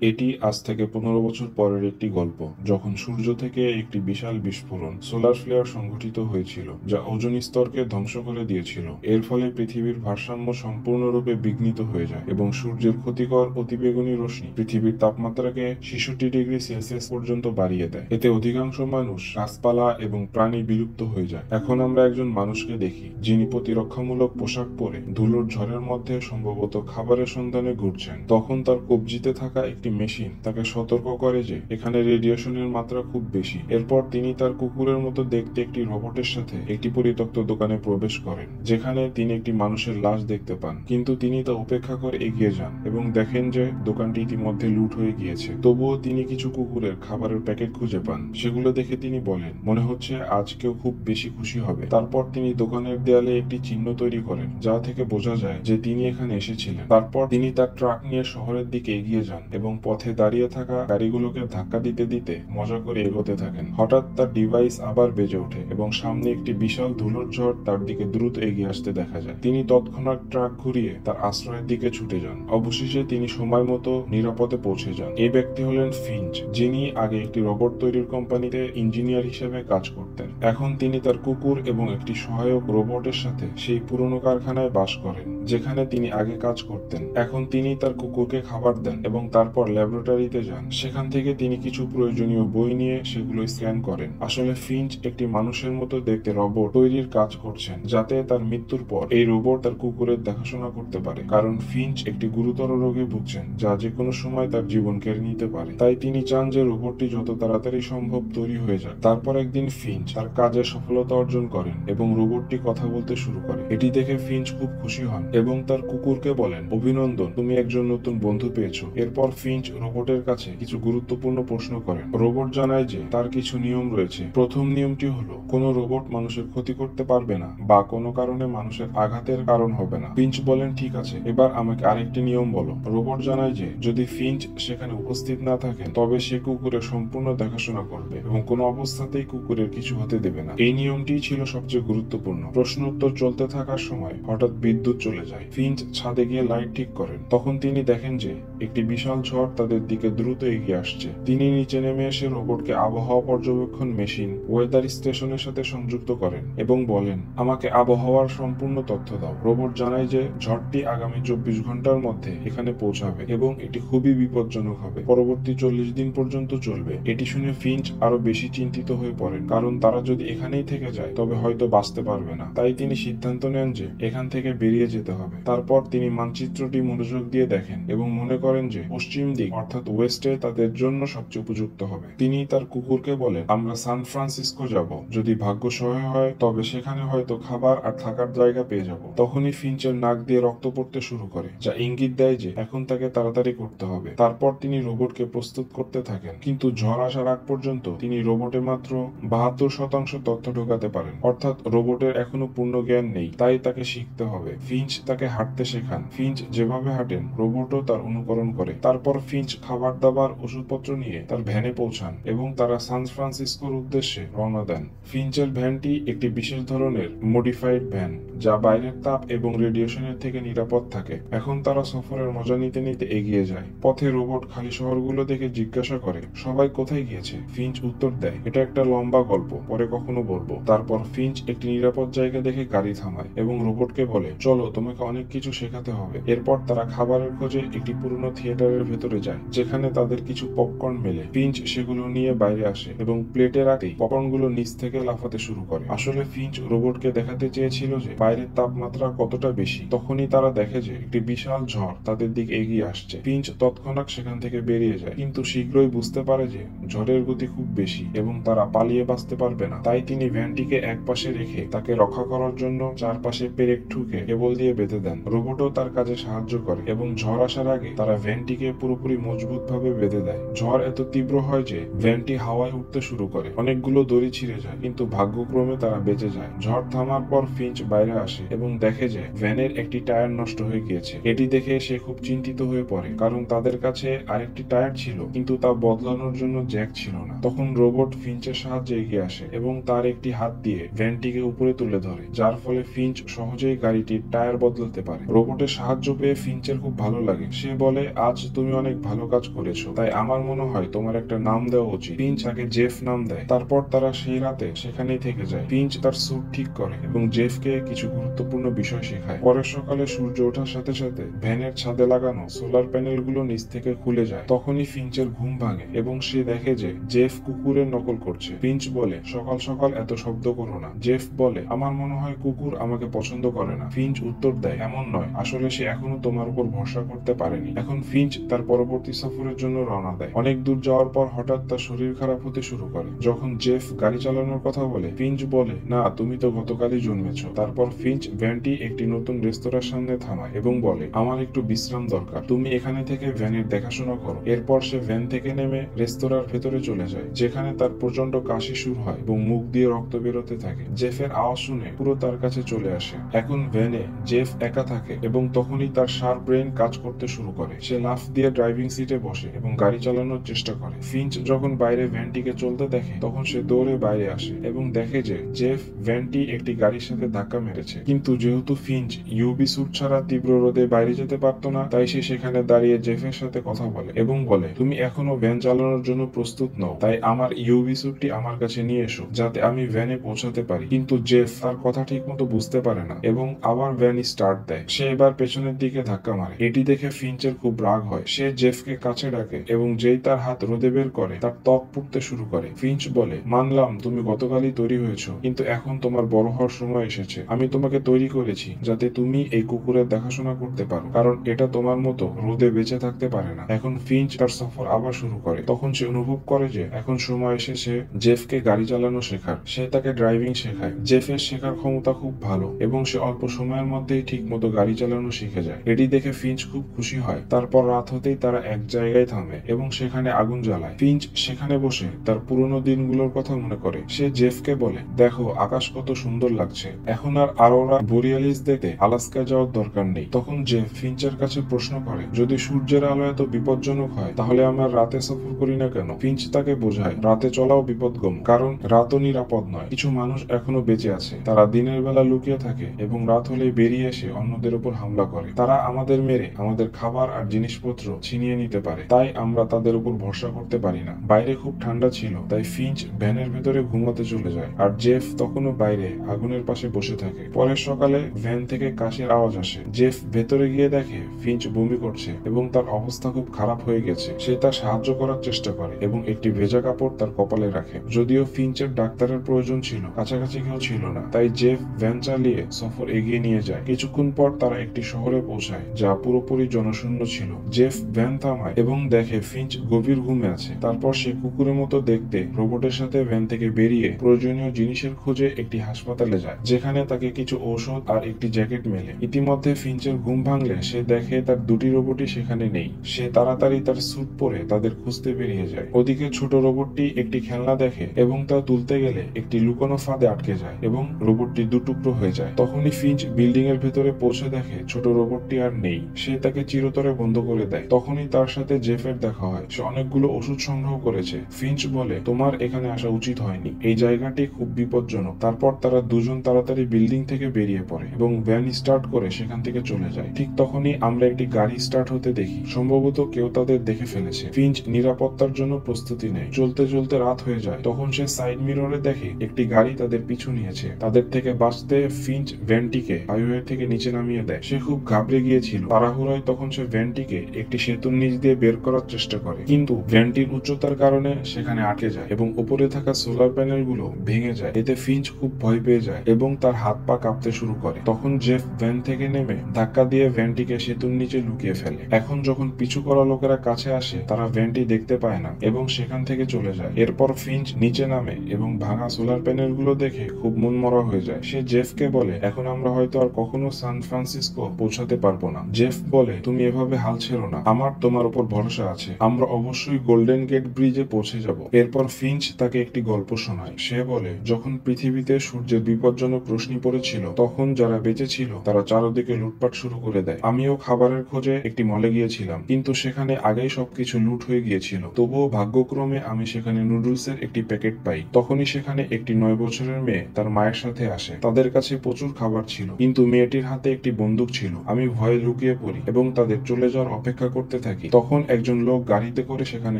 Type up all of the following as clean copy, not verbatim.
এটি আজ থেকে 15 বছর পরের একটি গল্প, যখন সূর্য থেকে একটি বিশাল বিস্ফোরণ সোলার ফ্লেয়ার সংঘটিত হয়েছিল, যা ওজোন স্তরকে ধ্বংস করে দিয়েছিল। এর ফলে পৃথিবীর ভারসাম্য সম্পূর্ণরূপে বিঘ্নিত হয়ে যায় এবং সূর্যের ক্ষতিকর অতিবেগুনি রশ্মি পৃথিবীর তাপমাত্রাকে 66 ডিগ্রি সেলসিয়াস পর্যন্ত বাড়িয়ে দেয়। এতে অধিকাংশ মানুষ, গাছপালা এবং প্রাণী বিলুপ্ত হয়ে যায়। এখন আমরা একজন মানুষকে দেখি, যিনি প্রতিরক্ষামূলক পোশাক পরে ধুলোর ঝড়ের মধ্যে সম্ভবত খাবারের সন্ধানে ঘুরছেন। তখন তার কবজিতে থাকা একটি মেশিন তাকে সতর্ক করে যে এখানে রেডিয়েশনের মাত্রা খুব বেশি। এরপর তিনি তার কুকুরের মতো দেখতে একটি রোবটের সাথে একটি পরিত্যক্ত দোকানে প্রবেশ করেন, যেখানে তিনি একটি মানুষের লাশ দেখতে পান। কিন্তু তিনি তা উপেক্ষা করে এগিয়ে যান এবং দেখেন যে দোকানটি ইতিমধ্যে লুট হয়ে গিয়েছে। তবুও তিনি কিছু কুকুরের খাবারের প্যাকেট খুঁজে পান। সেগুলো দেখে তিনি বলেন, মনে হচ্ছে আজ কেউ খুব বেশি খুশি হবে। তারপর তিনি দোকানের দেয়ালে একটি চিহ্ন তৈরি করেন, যা থেকে বোঝা যায় যে তিনি এখানে এসেছিলেন। তারপর তিনি তার ট্রাক নিয়ে শহরের দিকে এগিয়ে যান এবং পথে দাঁড়িয়ে থাকা গাড়িগুলোকে ধাক্কা দিতে দিতে মজা করে এগোতে থাকেন। হঠাৎ তার ডিভাইস আবার বেজে ওঠে এবং সামনে একটি বিশাল ধুলোর ঝড় তার দিকে দ্রুত এগিয়ে আসতে দেখা যায়। তিনি তৎক্ষণাৎ ট্রাক ঘুরিয়ে তার আশ্রয়ের দিকে ছুটে যান। অবশেষে তিনি সময় মতো নিরাপদে পৌঁছে যান। এই ব্যক্তি হলেন ফিঞ্চ, যিনি আগে একটি রোবট তৈরির কোম্পানিতে ইঞ্জিনিয়ার হিসেবে কাজ করতেন। এখন তিনি তার কুকুর এবং একটি সহায়ক রোবটের সাথে সেই পুরনো কারখানায় বাস করেন, যেখানে তিনি আগে কাজ করতেন। এখন তিনি তার কুকুরকে খাবার দেন এবং তারপর ল্যাবরেটরিতে যান। সেখান থেকে তিনি কিছু প্রয়োজনীয় বই নিয়ে সেগুলো স্ক্যান করেন। আসলে ফিঞ্চ একটি মানুষের মতো দেখতে রোবট তৈরির কাজ করছেন, যাতে তার মৃত্যুর পর এই রোবট তার কুকুরের দেখাশোনা করতে পারে। কারণ ফিঞ্চ একটি গুরুতর রোগে ভুগছেন, যা যে কোনো সময় তার জীবন কেড়ে নিতে পারে। তাই তিনি চান যে রোবটটি যত তাড়াতাড়ি সম্ভব তৈরি হয়ে যাক। তারপর একদিন ফিঞ্চ তার কাজে সফলতা অর্জন করেন এবং রোবটটি কথা বলতে শুরু করে। এটি দেখে ফিঞ্চ খুব খুশি হন এবং তার কুকুরকে বলেন, অভিনন্দন, তুমি একজন নতুন বন্ধু পেয়েছো। এরপর ফিঞ্চ রোবটের কাছে কিছু গুরুত্বপূর্ণ প্রশ্ন করেন। রোবট জানায় যে তার কিছু নিয়ম রয়েছে। প্রথম নিয়মটি হলো, কোনো রোবট মানুষের ক্ষতি করতে পারবে না বা কোনো কারণে মানুষের আঘাতের কারণ হবে না। ফিঞ্চ বলেন, ঠিক আছে, এবার আমাকে আরেকটি নিয়ম বলো। রোবট জানায় যে যদি ফিঞ্চ সেখানে উপস্থিত না থাকেন, তবে সে কুকুরের সম্পূর্ণ দেখাশোনা করবে এবং কোনো অবস্থাতেই কুকুরের কিছু হতে দেবে না। এই নিয়মটি ছিল সবচেয়ে গুরুত্বপূর্ণ। প্রশ্ন উত্তর চলতে থাকার সময় হঠাৎ বিদ্যুৎ চলে যায়। ফিঞ্চ ছাদে গিয়ে লাইট ঠিক করেন। তখন তিনি দেখেন যে একটি বিশাল ঝড় তাদের দিকে দ্রুত এগিয়ে আসছে। তিনি নিচে নেমে এসে রোবটকে আবহাওয়া পর্যবেক্ষণ মেশিন ওয়েদার স্টেশনের সাথে সংযুক্ত করেন এবং বলেন, আমাকে আবহাওয়ার সম্পূর্ণ তথ্য দাও। রোবট জানায় যে ঝড়টি আগামী 24 ঘন্টার মধ্যে এখানে পৌঁছাবে এবং এটি খুবই বিপজ্জনক হবে। পরবর্তী 40 দিন পর্যন্ত চলবে। এটি শুনে ফিঞ্চ আরো বেশি চিন্তিত হয়ে পড়েন, কারণ তারা যদি এখানেই থেকে যায় তবে হয়তো বাঁচতে পারবে না। তাই তিনি সিদ্ধান্ত নেন যে এখান থেকে বেরিয়ে যেতে হবে। তারপর তিনি মানচিত্রটি মনোযোগ দিয়ে দেখেন এবং মনে করেন যে পশ্চিম দিক অর্থাৎ ওয়েস্টে তাদের জন্য সবচেয়ে উপযুক্ত হবে। তিনি তার কুকুরকে বলেন, আমরা সান ফ্রান্সিসকো যাব। যদি ভাগ্য সহায় হয় তবে সেখানে হয়তো খাবার আর থাকার জায়গা পেয়ে যাব। তখনই ফিঞ্চের নাক দিয়ে রক্ত পড়তে শুরু করে, যা ইঙ্গিত দেয় যে এখন তাকে তাড়াতাড়ি করতে হবে। তারপর তিনি রোবটকে প্রস্তুত করতে থাকেন, কিন্তু ঝড় আসার আগ পর্যন্ত তিনি রোবটে মাত্র 72% তথ্য ঢোকাতে পারেন। অর্থাৎ রোবটের এখনো পূর্ণ জ্ঞান নেই, তাই তাকে শিখতে হবে। ফিঞ্চ তাকে হাঁটতে শেখান। ফিঞ্চ যেভাবে হাঁটেন রোবটও তার অনুকরণ করে। তারপর ফিঞ্চ খাবার দাবার ওষুধপত্র নিয়ে তার ভ্যানে পৌঁছান এবং তারা সান ফ্রান্সিসকোর উদ্দেশ্যে রওনা দেন। ফিঞ্চের ভ্যানটি একটি বিশেষ ধরনের মডিফাইড ভ্যান, যা বাইরের তাপ এবং রেডিয়েশনের থেকে নিরাপদ থাকে। এখন তারা সফরের মজা নিতে নিতে এগিয়ে যায়। পথে রোবট খালি শহরগুলো দেখে জিজ্ঞাসা করে, সবাই কোথায় গিয়েছে? ফিঞ্চ উত্তর দেয়, এটা একটা লম্বা গল্প, পরে কখনো বলবো। তারপর ফিঞ্চ একটি নিরাপদ জায়গা দেখে গাড়ি থামায় এবং রোবটকে বলে, চলো, তোমাকে অনেক কিছু শেখাতে হবে। এরপর তারা খাবারের খোঁজে একটি পুরনো থিয়েটারের ভেতরে যায়, যেখানে তাদের কিছু পপকর্ন মেলে। ফিঞ্চ সেগুলো নিয়ে বাইরে আসে এবং প্লেটে রাখতেই পপকর্নগুলো নিচ থেকে লাফাতে শুরু করে। আসলে ফিঞ্চ রোবটকে দেখাতে চেয়েছিল যে বাইরের তাপমাত্রা কতটা বেশি। তখনই তারা দেখে যে একটি বিশাল ঝড় তাদের দিকে এগিয়ে আসছে। ফিঞ্চ তৎক্ষণাৎ সেখান থেকে বেরিয়ে যায়, কিন্তু শীঘ্রই বুঝতে পারে যে ঝড়ের গতি খুব বেশি এবং তারা পালিয়ে বাঁচতে পারবে না। তাই তিনি ভ্যানটিকে এক পাশে রেখে তাকে রক্ষা করার জন্য চারপাশে পেরেক ঠুকে কেবল দিয়ে বেঁধে দেন। রোবটও তার কাজে সাহায্য করে এবং ঝড় আসার আগে তারা ভ্যানটিকে পুরোপুরি মজবুত ভাবে বেঁধে দেয়। ঝড় এত তীব্র হয় যে ভ্যানটি হাওয়ায় উঠতে শুরু করে। অনেকগুলো দড়ি ছিঁড়ে যায়, কিন্তু ভাগ্যক্রমে তারা বেঁচে যায়। ঝড় থামার পর ফিঞ্চ বাইরে আসে এবং দেখে যে ভ্যানের একটি টায়ার নষ্ট হয়ে গিয়েছে। এটি দেখে সে খুব চিন্তিত হয়ে পড়ে, কারণ তাদের কাছে আরেকটি টায়ার ছিল, কিন্তু তা বদলানোর জন্য জ্যাক ছিল না। তখন রোবট ফিঞ্চের সাহায্যে এগিয়ে আসে এবং তার একটি হাত দিয়ে ভ্যানটিকে উপরে তুলে ধরে, যার ফলে ফিঞ্চ সহজেই গাড়িটির টায়ার বদলাতে পারে। রোবটের সাহায্য পেয়ে ফিঞ্চের খুব ভালো লাগে। সে বলে, আজ তুমি অনেক ভালো কাজ করেছো, তাই আমার মনে হয় তোমার একটা নাম দেওয়া উচিত। ফিঞ্চ তাকে জেফ নাম দেয়। তারপর তারা সেই রাতে সেখানেই থেকে যায়। ফিঞ্চ তার স্যুট ঠিক করে এবং জেফকে কিছু গুরুত্বপূর্ণ বিষয় শেখায়। পরের সকালে সূর্য ওঠার সাথে সাথে ভ্যানের ছাদে লাগানো সোলার প্যানেলগুলো নিচ থেকে খুলে যায়। তখনই ফিঞ্চের ঘুম ভাঙে এবং সে দেখে যে জেফ কুকুরের নকল করছে। ফিঞ্চ বলে, সকাল সকাল এত শব্দ করো না। জেফ বলে, আমার মনে হয় কুকুর আমাকে পছন্দ করে না। ফিঞ্চ উত্তর দেয়, এমন নয়, আসলে সে এখনো তোমার উপর ভরসা করতে পারেনি। এখন ফিঞ্চ তার পরবর্তী সফরের জন্য রওনা দেয়। অনেক দূর যাওয়ার পর হঠাৎ তার শরীর খারাপ হতে শুরু করে। যখন জেফ গাড়ি চালানোর কথা বলে, ফিঞ্চ বলে, না, তুমি তো গতকালই জন্মেছো। তারপর ফিঞ্চ ভ্যানটি একটি নতুন রেস্তোরাঁর সামনে থামায় এবং বলে, আমার একটু বিশ্রাম দরকার, তুমি এখানে থেকে ভ্যানের দেখাশোনা করো। এরপর সে ভ্যান থেকে নেমে রেস্তোরাঁর ভেতরে চলে যায়, যেখানে তার প্রচন্ড কাশি শুরু হয় এবং মুখ দিয়ে রক্ত বেরোতে থাকে। জেফের আওয়াজ শুনে পুরো তার কাছে চলে আসে। এখন ভ্যানে জেফ একা থাকে এবং তখনই তার শার্প ব্রেন কাজ করতে শুরু করে। সে লাফ দিয়ে ড্রাইভিং সিটে বসে এবং গাড়ি চালানোর চেষ্টা করে। ফিঞ্চ যখন বাইরে ভ্যানটিকে চলতে দেখে, তখন সে দৌড়ে বাইরে আসে এবং দেখে যে জেফ ভ্যানটি একটি গাড়ির সাথে ধাক্কা মেরেছে। কিন্তু যেহেতু ফিঞ্চ ইউভি স্যুট ছাড়া তীব্র রোদে বাইরে যেতে পারতো না, তাই সে সেখানে দাঁড়িয়ে জেফের সাথে কথা বলে এবং বলে, তুমি এখনো ভ্যান চালানোর জন্য প্রস্তুত নও, তাই আমার ইউভি স্যুটটি আমার কাছে নিয়ে এসো যাতে আমি ভ্যানে পৌঁছাতে পারি। কিন্তু জেফ তার কথা ঠিক মতো বুঝতে পারে না এবং আবার ভ্যান স্টার্ট দেয়। সে এবার পেছনের দিকে ধাক্কা মারে। এটি দেখে ফিঞ্চের খুব রাগ হয়। সে জেফকে কাছে ডাকে এবং যেই তার হাত রোদে বের করে, তার ত্বক পুড়তে শুরু করে। ফিঞ্চ বলে, মানলাম তুমি গতকালই তৈরি হয়েছো, কিন্তু এখন তোমার বড় হওয়ার সময় এসেছে। আমি তোমাকে তৈরি করেছি যাতে তুমি এই কুকুরের দেখাশোনা করতে পারো, কারণ এটা তোমার মতো রোদে বেঁচে থাকতে পারে না। এখন ফিঞ্চ তার সফর আবার শুরু করে। তখন সে অনুভব করে যে এখন সময় এসেছে জেফকে গাড়ি চালানো শেখার। সে তাকে ড্রাইভিং শেখায়। জেফের শেখার ক্ষমতা খুব ভালো এবং সে অল্প সময়ের মধ্যেই ঠিক মতো গাড়ি চালানো শিখে যায়। এটি দেখে ফিঞ্চ খুব খুশি হয়। তারপর রাত হতেই তারা এক জায়গায় থামে এবং সেখানে আগুন জ্বালায়। ফিঞ্চ সেখানে বসে তার পুরনো দিনগুলোর কথা মনে করে। সে জেফকে বলে, দেখো আকাশ কত সুন্দর লাগছে, এখন আর আরোরা বোরিয়ালিস দেখতে আলাস্কা যাওয়ার দরকার নেই। তখন জেফ ফিঞ্চের কাছে প্রশ্ন করে, যদি সূর্যের আলো এত বিপজ্জনক হয়, তাহলে আমরা রাতে সফর করি না কেন? ফিঞ্চ তাকে বোঝায়, রাতে চলাও বিপদগম, কারণ রাতও নিরাপদ নয়। কিছু মানুষ এখনো বেঁচে আছে, তারা দিনের বেলা লুকিয়ে থাকে এবং রাত হলে বেরিয়ে এসে অন্যদের উপর হামলা করে। তারা আমাদের মেরে আমাদের খাবার আর জিনিসপত্র ছিনিয়ে নিতে পারে, তাই আমরা তাদের উপর ভরসা করতে পারি না। বাইরে খুব ঠান্ডা ছিল, তাই ফিঞ্চ ভ্যানের ভেতরে ঘুমাতে চলে যায় আর জেফ তখনও বাইরে আগুনের পাশে বসে থাকে। পরের সকালে ভ্যান থেকে কাশির আওয়াজ আসে। জেফ ভেতরে গিয়ে দেখে ফিঞ্চ বমি করছে এবং তার অবস্থা খুব খারাপ হয়ে গেছে। সে তার সাহায্য করার চেষ্টা করে এবং একটি ভেজা কাপড় তার কপালে রাখে। যদিও ফিঞ্চের ডাক্তারের প্রয়োজন ছিল, কাছাকাছি কেউ ছিল না, তাই জেফ ভ্যান চালিয়ে সফর এগিয়ে নিয়ে যায়। কিছুক্ষণ পর তারা একটি শহরে পৌঁছায় যা পুরোপুরি জনশূন্য ছিল। জেফ ভ্যান থামায় এবং দেখে ফিঞ্চ গভীর ঘুমে আছে। তারপর সে কুকুরের মতো দেখতে রোবটের সাথে ভ্যান থেকে বেরিয়ে প্রয়োজনীয় জিনিসের খোঁজে একটি হাসপাতালে যায়, যেখানে তাকে কিছু ঔষধ আর একটি জ্যাকেট মেলে। ইতিমধ্যে ফিঞ্চের ঘুম ভাঙলে সে দেখে তার দুটি রোবটই সেখানে নেই। সে তাড়াতাড়ি তার স্যুট পরে তাদের খুঁজতে বেরিয়ে যায়। ওদিকে ছোট রোবটটি একটি খেলনা দেখে এবং তা তুলতে গেলে একটি লুকানো ফাঁদে আটকে যায় এবং রোবটটি দুটুকরো হয়ে যায়। তখনই ফিঞ্চ বিল্ডিং এর ভেতরে পৌঁছে দেখে ছোট রোবটটি আর নেই। সে তাকে চিরতরে বন্ধ করে দেয়। তখনই তার সাথে জেফের দেখা হয়। সে অনেকগুলো ওষুধ সংগ্রহ করেছে। ফিঞ্চ বলে, তোমার এখানে আসা উচিত হয়নি, এই জায়গাটি খুব বিপজ্জনক। তারপর তারা দুজন তাড়াতাড়ি বিল্ডিং থেকে বেরিয়ে পড়ে এবং ভ্যান স্টার্ট করে সেখান থেকে চলে যায়। ঠিক তখনই আমরা একটি গাড়ি স্টার্ট হতে দেখি। সম্ভবত কেউ তাদের দেখে ফেলেছে। ফিঞ্চ নিরাপত্তার জন্য প্রস্তুতি নেয়। চলতে চলতে রাত হয়ে যায়। তখন সে সাইড মিররে দেখে একটি গাড়ি তাদের পিছু নিয়েছে। তাদের থেকে বাঁচতে ফিঞ্চ ভ্যানটিকে হাইওয়ে থেকে নিচে নামিয়ে দেয়। সে খুব ঘাবড়ে গিয়েছিল। তাড়াহুড়োয় তখন সে ভ্যানটিকে একটি সেতুর নিচ দিয়ে বের করার চেষ্টা করে, কিন্তু ভ্যানটির উচ্চতার কারণে সেখানে আটকে যায় এবং উপরে থাকা সোলার প্যানেল গুলো ভেঙে যায়। এতে ফিঞ্চ খুব ভয় পেয়ে যায় এবং তার হাত পা কাঁপতে শুরু করে। তখন জেফ ভ্যান থেকে নেমে ধাক্কা দিয়ে ভ্যানটিকে সেতুর নিচে লুকিয়ে ফেলে। এখন যখন পিছু করা লোকেরা কাছে আসে, তারা ভ্যানটি দেখতে পায় না এবং সেখান থেকে চলে যায়। এরপর ফিঞ্চ নিচে নামে এবং ভাঙা সোলার প্যানেল গুলো দেখে খুব মনমরা হয়ে যায়। সে জেফকে বলে, এখন আমরা হয়তো আর কখনো সান ফ্রান্সিসকো পৌঁছাতে পারবো না। জেফ বলে, তুমি এভাবে হাল ছেড়ো না, আমার তোমার উপর ভরসা আছে, আমরা অবশ্যই গোল্ডেন গেট ব্রিজে পৌঁছে যাব। এরপর ফিঞ্চ তাকে একটি গল্প শোনায়। সে বলে, যখন পৃথিবীতে সূর্যের বিপজ্জনক রশ্মি পড়েছিল, তখন যারা বেঁচে ছিল তারা চারদিকে লুটপাট শুরু করে দেয়। আমিও খাবারের খোঁজে একটি মলে গিয়েছিলাম, কিন্তু সেখানে আগেই সবকিছু লুট হয়ে গিয়েছিল। তবুও ভাগ্যক্রমে আমি সেখানে নুডলসের একটি প্যাকেট পাই। তখন তখনই সেখানে একটি 9 বছরের মেয়ে তার মায়ের সাথে আসে। তাদের কাছে প্রচুর খাবার ছিল, কিন্তু মেয়েটির হাতে একটি বন্দুক ছিল। আমি ভয়ে লুকিয়ে পড়ি এবং তাদের চলে যাওয়ার অপেক্ষা করতে থাকি। তখন একজন লোক গাড়িতে করে সেখানে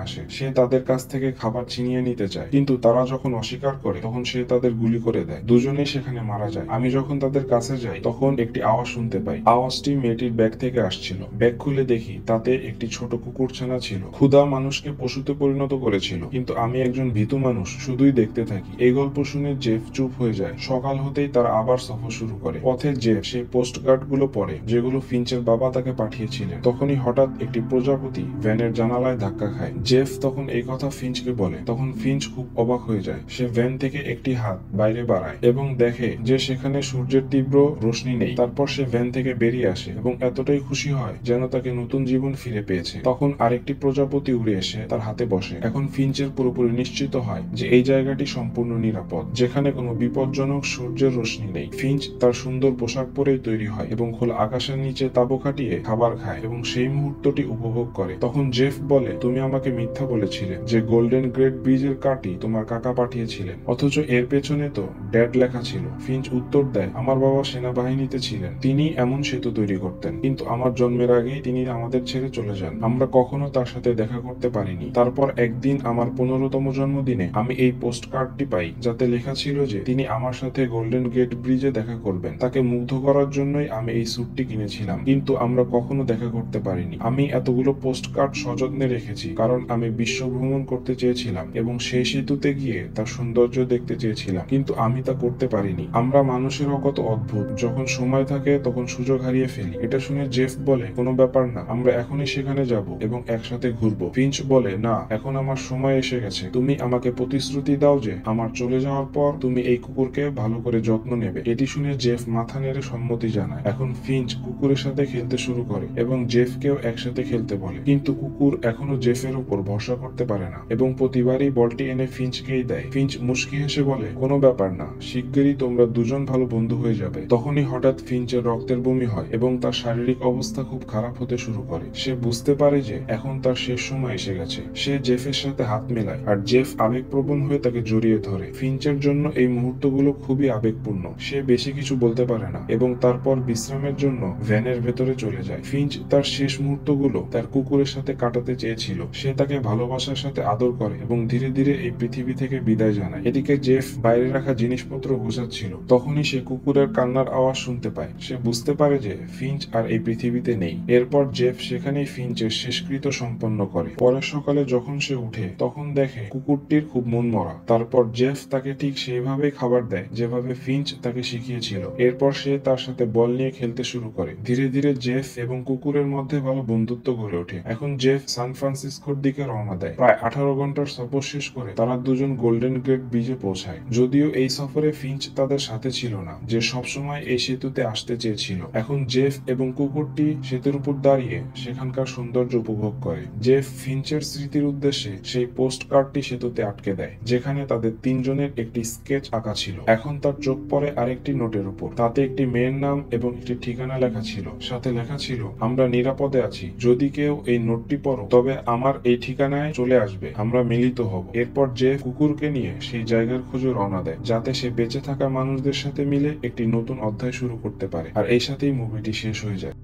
আসে। সে তাদের কাছ থেকে খাবার ছিনিয়ে নিতে চায়, কিন্তু তারা যখন অস্বীকার করে তখন সে তাদের গুলি করে দেয়। দুজনেই সেখানে মারা যায়। আমি যখন তাদের কাছে যাই তখন একটি আওয়াজ শুনতে পাই। আওয়াজটি মেয়েটির ব্যাগ থেকে আসছিল। ব্যাগ খুলে দেখি তাতে একটি ছোট কুকুরছানা ছিল। ক্ষুধা মানুষকে পশুতে পরিণত করেছিল, কিন্তু আমি একজন ভীতু মানুষ শুধুই দেখতে থাকি। এই গল্প শুনে জেফ চুপ হয়ে যায়। সকাল হতেই তারা আবার সফর শুরু করে। পথে জেফ সেই পোস্ট কার্ড গুলো পড়ে যেগুলো ফিঞ্চের বাবা তাকে পাঠিয়েছিলেন। তখনই হঠাৎ একটি প্রজাপতি ভ্যানের জানালায় ধাক্কা খায়। জেফ তখন এই কথা ফিঞ্চকে বলে। তখন ফিঞ্চ খুব অবাক হয়ে যায়। সে ভ্যান থেকে একটি হাত বাইরে বাড়ায় এবং দেখে যে সেখানে সূর্যের তীব্র রোশনি নেই। তারপর সে ভ্যান থেকে বেরিয়ে আসে এবং এতটাই খুশি হয় যেন তাকে নতুন জীবন ফিরে পেয়েছে। তখন আরেকটি প্রজাপতি উড়ে এসে তার হাতে বসে। এখন ফিঞ্চের পুরোপুরি নিশ্চিত হয় যে এই জায়গাটি সম্পূর্ণ নিরাপদ, যেখানে কোনো বিপজ্জনক সূর্যের রোশনি নেই। ফিঞ্চ তার সুন্দর পোশাক পরেই তৈরি হয় এবং খোলা আকাশের নিচে তাঁবু খাটিয়ে খাবার খায় এবং সেই মুহূর্তটি উপভোগ করে। তখন জেফ বলে, তুমি আমাকে মিথ্যা বলেছিলে যে গোল্ডেন গ্রেট ব্রিজের কার্ডটি তোমার কাকা পাঠিয়েছিলেন, অথচ এর পেছনে তো ড্যাড লেখা ছিল। ফিঞ্চ উত্তর দেয়, আমার বাবা সেনাবাহিনীতে ছিলেন, তিনি এমন সেতু তৈরি করতেন, কিন্তু আমার জন্মের আগেই তিনি আমাদের ছেড়ে চলে যান। আমরা কখনো তার সাথে দেখা করতে পারিনি। তারপর একদিন আমার 15তম জন্মদিনে আমি এই পোস্ট কার্ডটি পাই, যাতে লেখা ছিল যে তিনি আমার সাথে গোল্ডেন গেট ব্রিজে দেখা করবেন। তাকে মুগ্ধ করার জন্যই আমি এই স্যুটটি কিনেছিলাম, কিন্তু আমরা কখনো দেখা করতে পারিনি। আমি এতগুলো পোস্ট কার্ড সযত্নে রেখেছি কারণ আমি বিশ্ব ভ্রমণ করতে চেয়েছিলাম এবং সেই সেতুতে গিয়ে তার সৌন্দর্য দেখতে চেয়েছিলাম, কিন্তু আমি তা করতে পারিনি। আমরা মানুষেরও কত অদ্ভুত, যখন সময় থাকে তখন সুযোগ হারিয়ে ফেলি। এটা শুনে জেফ বলে, কোনো ব্যাপার না, আমরা এখনই সেখানে যাব এবং একসাথে ঘুরবো। ফিঞ্চ বলে, না, এখন আমার সময় এসে গেছে। তুমি আমাকে প্রতিশ্রুতি দাও যে আমার চলে যাওয়ার পর তুমি এই কুকুরকে ভালো করে যত্ন নেবে। এটি শুনে জেফ মাথা নেড়ে সম্মতি জানায়। এখন ফিঞ্চ কুকুরের সাথে খেলতে শুরু করে এবং জেফকেও একসাথে খেলতে বলে, কিন্তু কুকুর এখনো জেফের উপর ভরসা করতে পারে না এবং প্রতিবারই বলটি এনে ফিঞ্চকেই দেয়। ফিঞ্চ মুচকি হেসে বলে, কোনো ব্যাপার না, শিগগিরই তোমরা দুজন ভালো বন্ধু হয়ে যাবে। তখনই হঠাৎ ফিঞ্চের রক্তের বমি হয় এবং তার শারীরিক অবস্থা খুব খারাপ হতে শুরু করে। সে বুঝতে পারে যে এখন তার শেষ সময় এসে গেছে। সে জেফের সাথে হাত মেলায় আর জেফ আবেগপ্রবণ হয়ে তাকে জড়িয়ে ধরে। ফিঞ্চের জন্য এই মুহূর্তগুলো খুবই আবেগপূর্ণ। সে বেশি কিছু বলতে পারে না এবং তারপর বিশ্রামের জন্য ভ্যানের ভেতরে চলে যায়। ফিঞ্চ তার শেষ মুহূর্তগুলো তার কুকুরের সাথে কাটাতে চেয়েছিল। সে তাকে ভালোবাসার সাথে আদর করে এবং ধীরে ধীরে এই পৃথিবী থেকে বিদায় জানায়। এদিকে জেফ বাইরে রাখা জিনিসপত্র গোছাচ্ছিল। তখনই সে কুকুরের কান্নার আওয়াজ শুনতে পায়। সে বুঝতে পারে যে ফিঞ্চ আর এই পৃথিবীতে নেই। এরপর জেফ সেখানেই ফিঞ্চের শেষকৃত্য সম্পন্ন করে। পরের সকালে যখন সে উঠে তখন দেখে কুকুরটির খুব মন মরা। তারপর জেফ তাকে ঠিক সেইভাবেই খাবার দেয় যেভাবে ফিঞ্চ তাকে শিখিয়েছিল। এরপর সে তার সাথে বল নিয়ে খেলতে শুরু করে। ধীরে ধীরে জেফ এবং কুকুরের মধ্যে ভালো বন্ধুত্ব গড়ে ওঠে। এখন জেফ সান ফ্রান্সিসকোর দিকে রওনা দেয়। প্রায় 18 ঘন্টার সফর শেষ করে তারা দুজন গোল্ডেন গ্রেট ব্রিজে পৌঁছায়। যদিও এই সফরে ফিঞ্চ তাদের সাথে ছিল না, যে সবসময় এই সেতুতে আসতে চেয়েছিল। এখন জেফ এবং কুকুরটি সেতুর উপর দাঁড়িয়ে সেখানকার সৌন্দর্য উপভোগ করে। জেফ ফিঞ্চের স্মৃতির উদ্দেশ্যে সেই পোস্ট কার্ডটি সেতুতে আটকে দেয়, যেখানে তাদের তিনজনের একটি স্কেচ আঁকা ছিল। এখন তার চোখ পড়ে আরেকটি নোটের উপর। তাতে একটি মেয়ের নাম এবং একটি ঠিকানা লেখা ছিল। সাথে লেখা ছিল, আমরা নিরাপদে আছি, যদি কেউ এই নোটটি পড়ো তবে আমার এই ঠিকানায় চলে আসবে, আমরা মিলিত হব। এরপর জেফ কুকুরকে নিয়ে সেই জায়গার খোঁজে রওনা দেয়, যাতে সে বেঁচে থাকা মানুষদের সাথে মিলে একটি নতুন অধ্যায় শুরু করতে পারে। আর এই সাথেই মুভিটি শেষ হয়ে যায়।